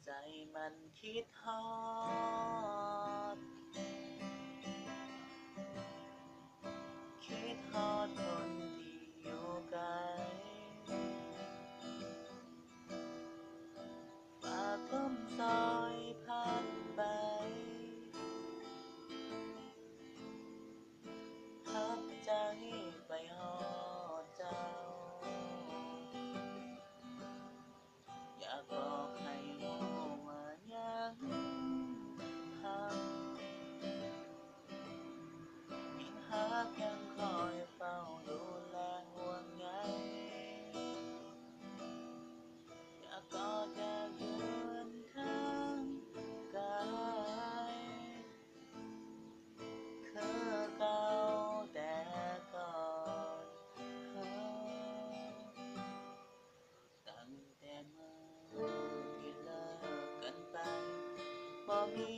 ใจมันคิดฮอดคิดฮอดคนที่อยู่ไกลฝากลมซอยผ่านไปพักใจไปฮอดเจ้าอยากบอกให้รู้ว่ายังหักยังหักยังคอยเฝ้าดูแลห่วงใยอยากกอดอยากยืนข้างกายคือเก่าแต่ก่อนเคยตั้งแต่เมื่อที่เลิกกันไปบ่มี